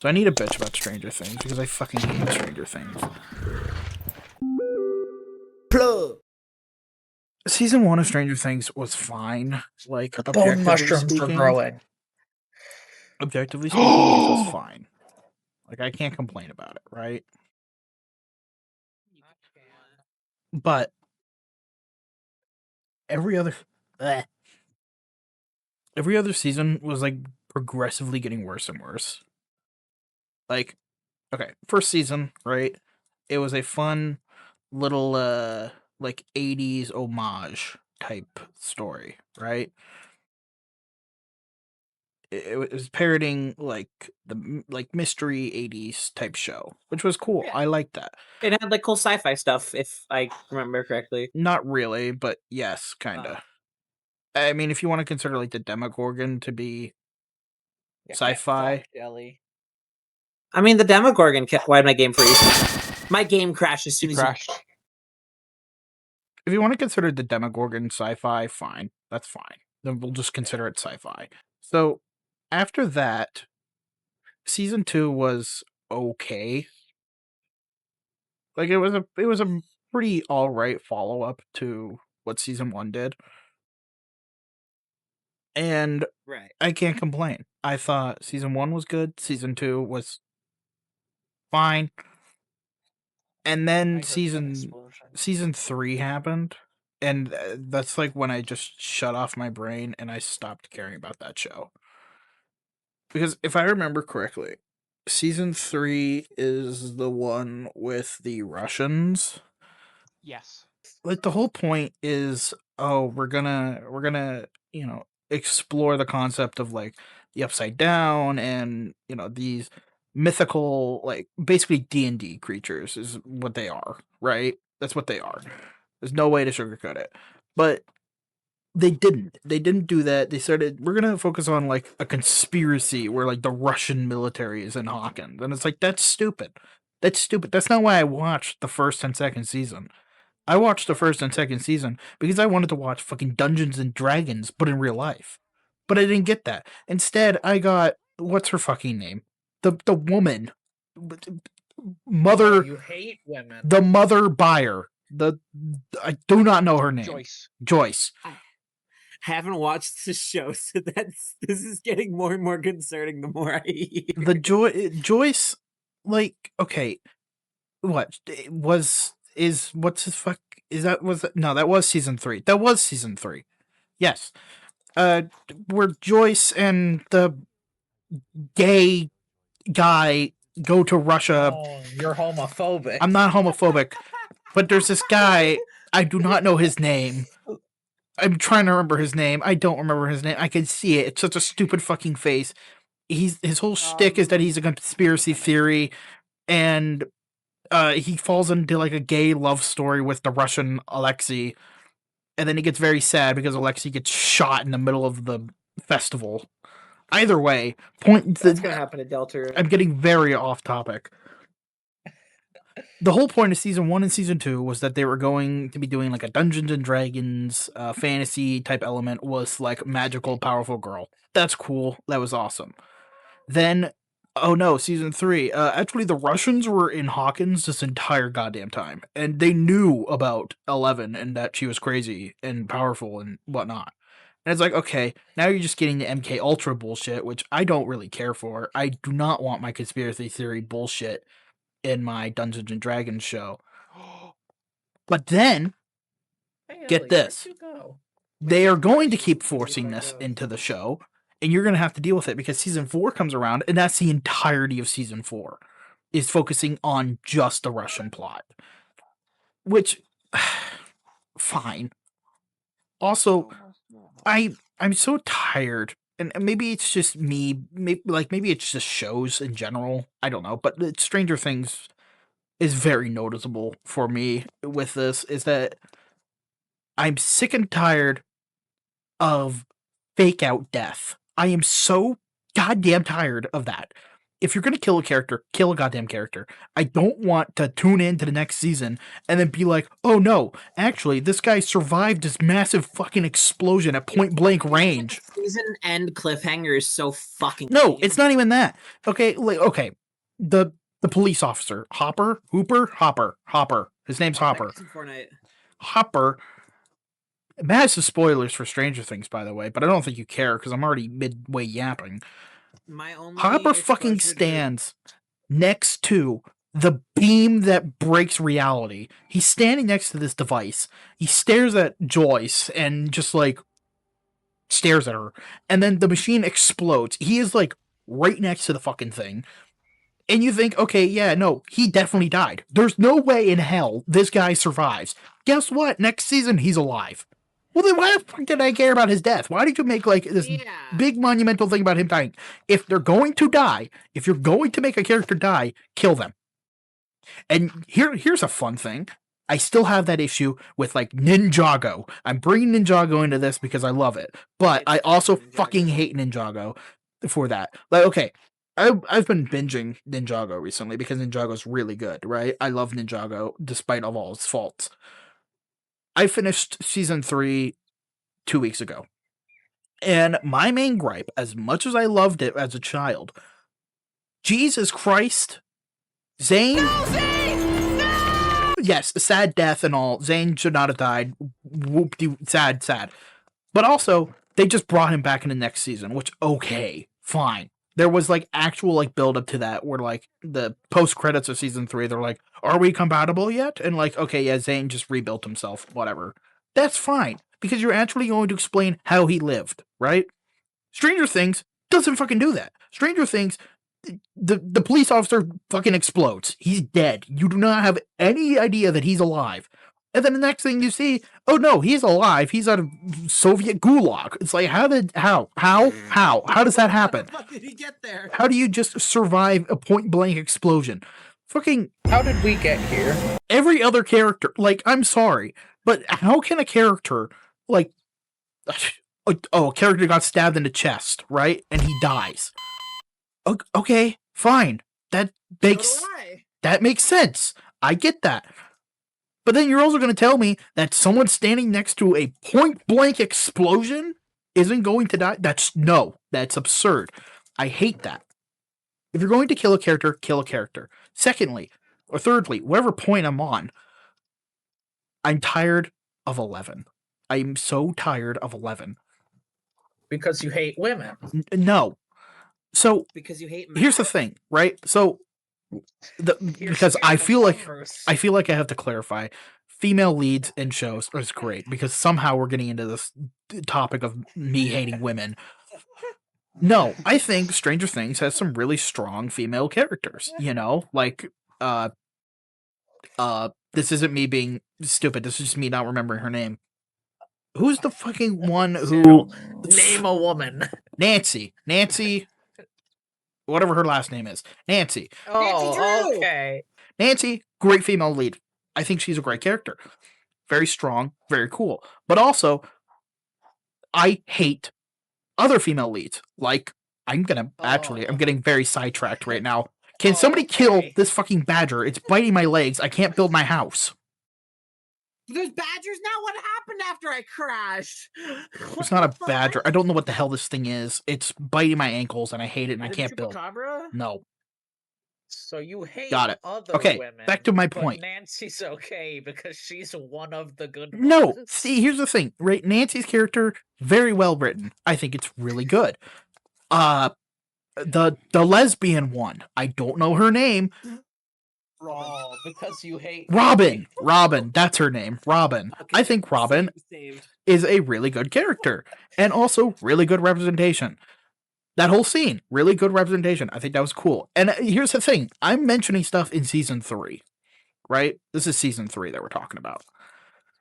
So I need a bitch about Stranger Things because I fucking hate Stranger Things. Plug. Season 1 of Stranger Things was fine. Like, The bone objectively mushrooms were speaking. growing. Objectively speaking, it was fine. Like, I can't complain about it, right? But every other season was like progressively getting worse and worse. Like, okay, first season, right? It was a fun little like 80s homage type story, right? It was parroting like the mystery 80s type show, which was cool. Yeah. I liked that. It had like cool sci-fi stuff, if I remember correctly. Not really, but yes, kind of. I mean, if you want to consider like the Demogorgon to be sci-fi, Jelly. I mean, the Demogorgon why'd my game freeze? My game crashed as soon as Crashed. if you want to consider the Demogorgon sci-fi, fine, that's fine. Then we'll just consider it sci-fi. So after that, season 2 was okay. Like it was a pretty alright follow-up to what season 1 did. And Right. I can't complain. I thought season 1 was good, season 2 was fine. And then season 3 happened, and that's like when I just shut off my brain and I stopped caring about that show. Because if I remember correctly, season 3 is the one with the Russians. Yes. Like the whole point is, oh, we're gonna explore the concept of like the upside down and these mythical, like basically D&D creatures is what they are, right? That's what they are. There's no way to sugarcoat it. But they didn't do that. They started, we're gonna focus on like a conspiracy where like the Russian military is in Hawkins, and it's like that's stupid. That's not why I watched the first and second season. I watched the first and second season because I wanted to watch fucking Dungeons and Dragons, but in real life. But I didn't get that. Instead, I got what's her fucking name? The woman, mother. Oh, you hate women. The mother buyer. I do not know her name. Joyce. I haven't watched the show, so this is getting more and more concerning the more I hear. The Joyce, like, okay, what was is what's his fuck is that was no that was season 3. That was season 3. Yes. Where Joyce and the gay guy go to Russia. Oh, you're homophobic. I'm not homophobic, but there's this guy. I do not know his name. I'm trying to remember his name. I don't remember his name. I can see it. It's such a stupid fucking face. His whole shtick is that he's a conspiracy theory, and he falls into like a gay love story with the Russian Alexei, and then he gets very sad because Alexei gets shot in the middle of the festival. Either way, That's gonna happen to Delta. I'm getting very off topic. The whole point of season 1 and season 2 was that they were going to be doing like a Dungeons and Dragons fantasy type element with like magical, powerful girl. That's cool. That was awesome. Then, oh no, season 3. Actually, the Russians were in Hawkins this entire goddamn time, and they knew about 11 and that she was crazy and powerful and whatnot. And it's like, okay, now you're just getting the MK Ultra bullshit, which I don't really care for. I do not want my conspiracy theory bullshit in my Dungeons and Dragons show. But then, get this. They are going to keep forcing this into the show, and you're going to have to deal with it because season 4 comes around, and that's the entirety of season 4 is focusing on just the Russian plot. Which, fine. Also, I'm so tired, and maybe it's just me, maybe it's just shows in general, I don't know, but Stranger Things is very noticeable for me with this, is that I'm sick and tired of fake out death. I am so goddamn tired of that. if you're gonna kill a character, kill a goddamn character. I don't want to tune in to the next season and then be like, oh no, actually, this guy survived this massive fucking explosion at point blank range. Season end cliffhanger is so fucking. No, lame. it's not even that. Okay, okay. The police officer, Hopper. His name's Hopper. Hopper. Massive spoilers for Stranger Things, by the way, but I don't think you care because I'm already midway yapping. Hopper fucking stands next to the beam that breaks reality. He's standing next to this device. He stares at Joyce and just like stares at her. And then the machine explodes. He is like right next to the fucking thing. And you think, okay, yeah, no, he definitely died. There's no way in hell this guy survives. Guess what? Next season, he's alive. Well, then why the fuck did I care about his death? Why did you make, like, this big monumental thing about him dying? If they're going to die, if you're going to make a character die, kill them. And here's a fun thing. I still have that issue with, like, Ninjago. I'm bringing Ninjago into this because I love it. But I also fucking hate Ninjago for that. Like, okay, I've been binging Ninjago recently because Ninjago's really good, right? I love Ninjago despite of all its faults. I finished season 3 2 weeks ago. And my main gripe, as much as I loved it as a child, Jesus Christ, Zane? No, Zane! No! Yes, a sad death and all. Zane should not have died. Whoop-de, sad. But also, they just brought him back in the next season, which, okay, fine. There was, like, actual, like, build-up to that, where, like, the post-credits of season 3, they're like, are we compatible yet? And, like, okay, yeah, Zane just rebuilt himself, whatever. That's fine, because you're actually going to explain how he lived, right? Stranger Things doesn't fucking do that. Stranger Things, the police officer fucking explodes. He's dead. You do not have any idea that he's alive. And then the next thing you see, oh no, he's alive. He's out of Soviet gulag. It's like, how does that happen? How did he get there? How do you just survive a point blank explosion? Fucking. How did we get here? Every other character, like, I'm sorry, but how can a character, like, a character got stabbed in the chest, right? And he dies. Okay, fine. That makes sense. I get that. But then you're also going to tell me that someone standing next to a point-blank explosion isn't going to die? That's absurd. I hate that. If you're going to kill a character, kill a character. Secondly, or thirdly, whatever point I'm on, I'm tired of 11. I'm so tired of 11. Because you hate women. No. So, because you hate here's the thing, right? So, because I feel like I have to clarify, female leads in shows is great because somehow we're getting into this topic of me hating women. No, I think Stranger Things has some really strong female characters, you know? Like, this isn't me being stupid, this is just me not remembering her name. Who's the fucking one who... Name a woman. Nancy, whatever her last name is. Nancy. Oh, okay. Nancy, great female lead. I think she's a great character. Very strong, very cool. But also, I hate other female leads. Like, I'm getting very sidetracked right now. Can somebody kill this fucking badger? It's biting my legs. I can't build my house. There's badgers now? What happened after I crashed? It's not a badger. I don't know what the hell this thing is. It's biting my ankles and I hate it and I can't build. No. So you hate other women. Back to my point. Nancy's okay because she's one of the good ones. No. See, here's the thing, right? Nancy's character, very well written. I think it's really good. The lesbian one, I don't know her name. Oh, because you hate Robin, that's her name. Robin. Okay, I think Robin is a really good character and also really good representation. That whole scene, really good representation. I think that was cool. And here's the thing. I'm mentioning stuff in season 3, right? This is season 3 that we're talking about.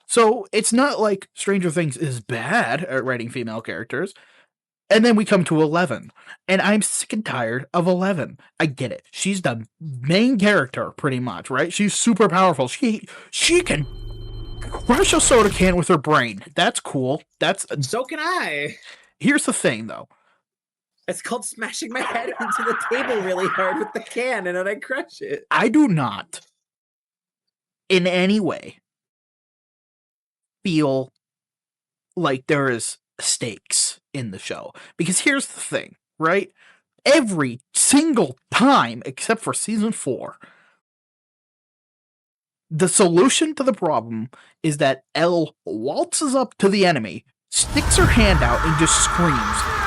So it's not like Stranger Things is bad at writing female characters. And then we come to 11. And I'm sick and tired of 11. I get it. She's the main character, pretty much, right? She's super powerful. She can crush a soda can with her brain. That's cool. So can I. Here's the thing, though. It's called smashing my head into the table really hard with the can, and then I crush it. I do not, in any way, feel like there is stakes in the show. Because here's the thing, right? Every single time, except for season 4, the solution to the problem is that Elle waltzes up to the enemy, sticks her hand out, and just screams,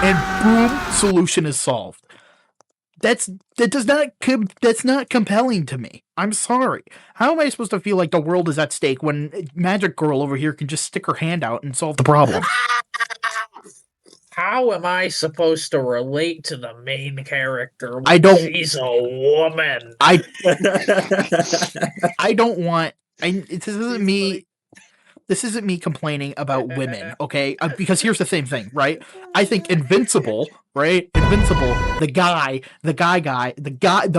and boom, solution is solved. That's not compelling to me. I'm sorry. How am I supposed to feel like the world is at stake when Magic Girl over here can just stick her hand out and solve the problem? How am I supposed to relate to the main character when I don't- she's a woman? I don't want. This isn't me. This isn't me complaining about women, okay? Because here's the same thing, right? I think Invincible, right? Invincible, the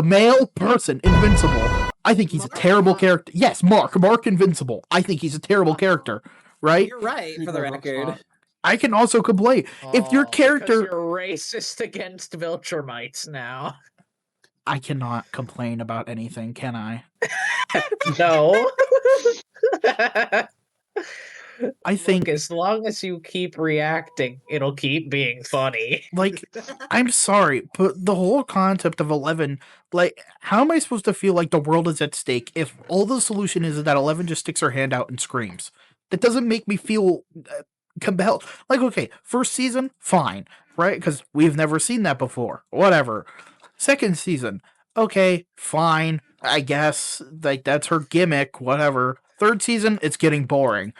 male person, Invincible. I think he's a terrible character. Yes, Mark Invincible. I think he's a terrible character, right? You're right, for the record. I can also complain if your character. Because you're racist against Viltrumites now. I cannot complain about anything, can I? No. I think Look, as long as you keep reacting, it'll keep being funny. like I'm sorry, but the whole concept of 11, like, how am I supposed to feel like the world is at stake if all the solution is that 11 just sticks her hand out and screams? That doesn't make me feel compelled. Like, okay, first season, fine, right? Because we've never seen that before. Whatever. Second season, okay, fine, I guess. Like, that's her gimmick, whatever. Third season, it's getting boring.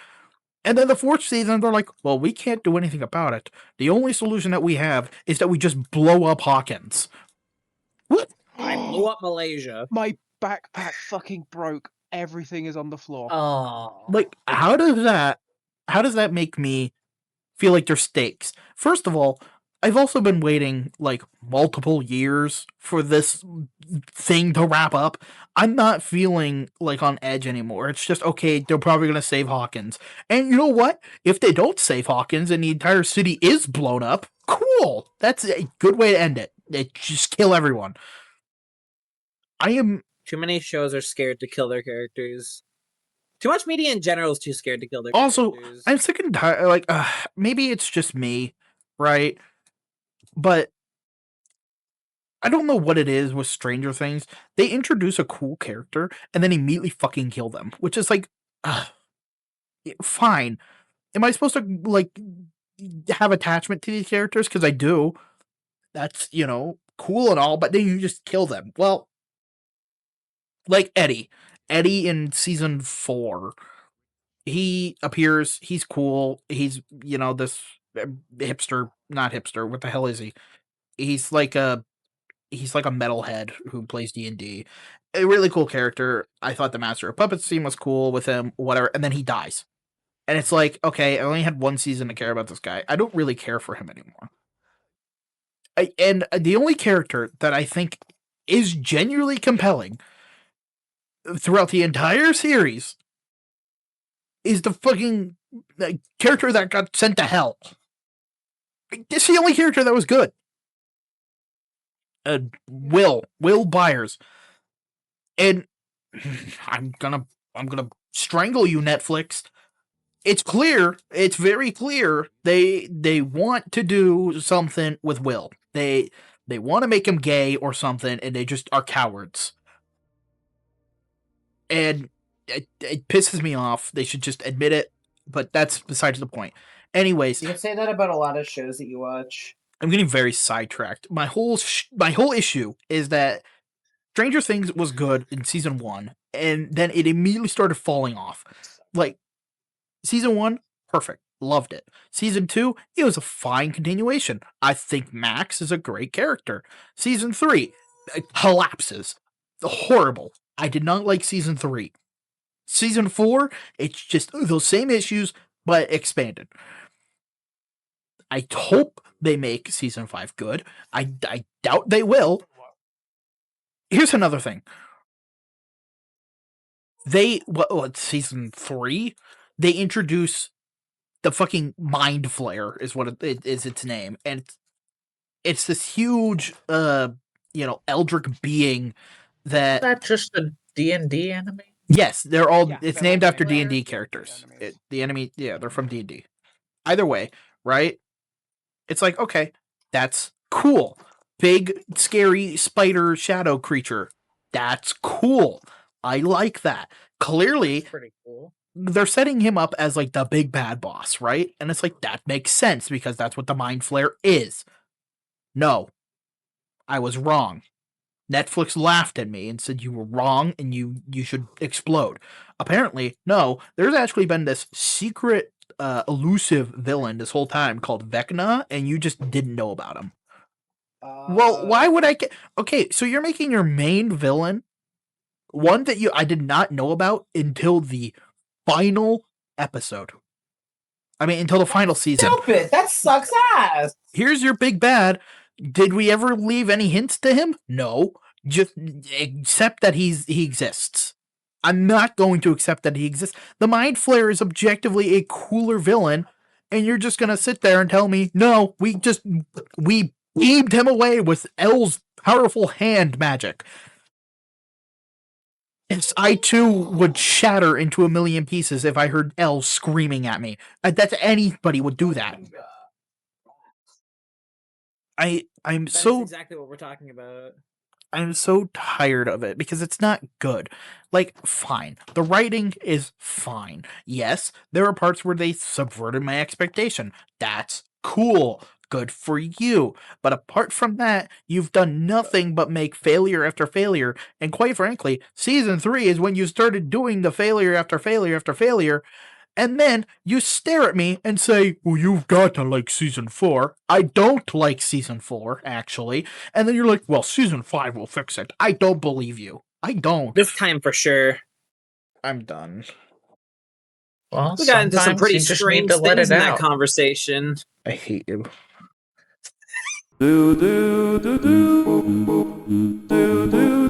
And then the fourth season, they're like, well, we can't do anything about it. The only solution that we have is that we just blow up Hawkins. What? I blew up Malaysia. My backpack fucking broke. Everything is on the floor. Oh. Like, how does that make me feel like there's stakes? First of all, I've also been waiting like multiple years for this thing to wrap up. I'm not feeling like on edge anymore. It's just, okay, they're probably going to save Hawkins. And you know what? If they don't save Hawkins and the entire city is blown up, cool. That's a good way to end it. Just kill everyone. Too many shows are scared to kill their characters. Too much media in general is too scared to kill their Also, characters. I'm sick and tired. Like, maybe it's just me, right? But I don't know what it is with Stranger Things. They introduce a cool character and then immediately fucking kill them, which is like, fine. Am I supposed to like have attachment to these characters? Because I do. That's, cool and all, but then you just kill them. Well, like Eddie in season 4. He appears, he's cool, he's, this hipster, not hipster, what the hell is he? He's like a metalhead who plays D&D. A really cool character. I thought the Master of Puppets scene was cool with him, whatever, and then he dies. And it's like, okay, I only had one season to care about this guy. I don't really care for him anymore. And the only character that I think is genuinely compelling throughout the entire series is the fucking character that got sent to hell. It's the only character that was good. Will Byers. And I'm gonna strangle you, Netflix. It's clear, it's very clear they want to do something with Will. They want to make him gay or something, and they just are cowards. And it pisses me off. They should just admit it, but that's besides the point. Anyways, You can say that about a lot of shows that you watch. I'm getting very sidetracked. My whole issue is that Stranger Things was good in season 1, and then it immediately started falling off. Like, season 1, perfect. Loved it. Season 2, it was a fine continuation. I think Max is a great character. Season 3, it collapses. Horrible. I did not like season 3. Season 4, it's just those same issues, but expanded. I hope they make season 5 good. I doubt they will. Here's another thing. Season 3? They introduce the fucking Mind Flayer is what it is its name. And it's this huge, eldritch being Is that. that just a D&D anime? Yes, they're all. Yeah, it's they're named like after anime D&D characters, characters. enemies. The enemy, yeah, they're from D&D. Either way, right? It's like, okay, that's cool. Big, scary spider shadow creature. That's cool. I like that. Clearly, That's pretty cool. they're setting him up as like the big bad boss, right? And it's like, that makes sense because that's what the Mind Flare is. No, I was wrong. Netflix laughed at me and said you were wrong and you should explode. Apparently, no, there's actually been this secret elusive villain this whole time called Vecna, and you just didn't know about him. Well, why would I get... Okay, so you're making your main villain one that I did not know about until the final episode. I mean, until the final season. Stupid. That sucks ass. Here's your big bad. Did we ever leave any hints to him? No. Just accept that he exists. I'm not going to accept that he exists. The Mind Flare is objectively a cooler villain, and you're just gonna sit there and tell me, no, we beamed him away with L's powerful hand magic. Yes, I too would shatter into a million pieces if I heard L screaming at me. That's anybody would do that. I'm That's so exactly what we're talking about. I'm so tired of it because it's not good. Like, fine. The writing is fine. Yes, there are parts where they subverted my expectation. That's cool. Good for you. But apart from that, you've done nothing but make failure after failure. And quite frankly, season 3 is when you started doing the failure after failure after failure. And then you stare at me and say, well, you've got to like season 4. I don't like season 4, actually. And then you're like, well, season 5 will fix it. I don't believe you. I don't. This time for sure. I'm done. Well, We got into some sometimes pretty you just need strange to let things it in that out. conversation. I hate you. Do do do do do do do do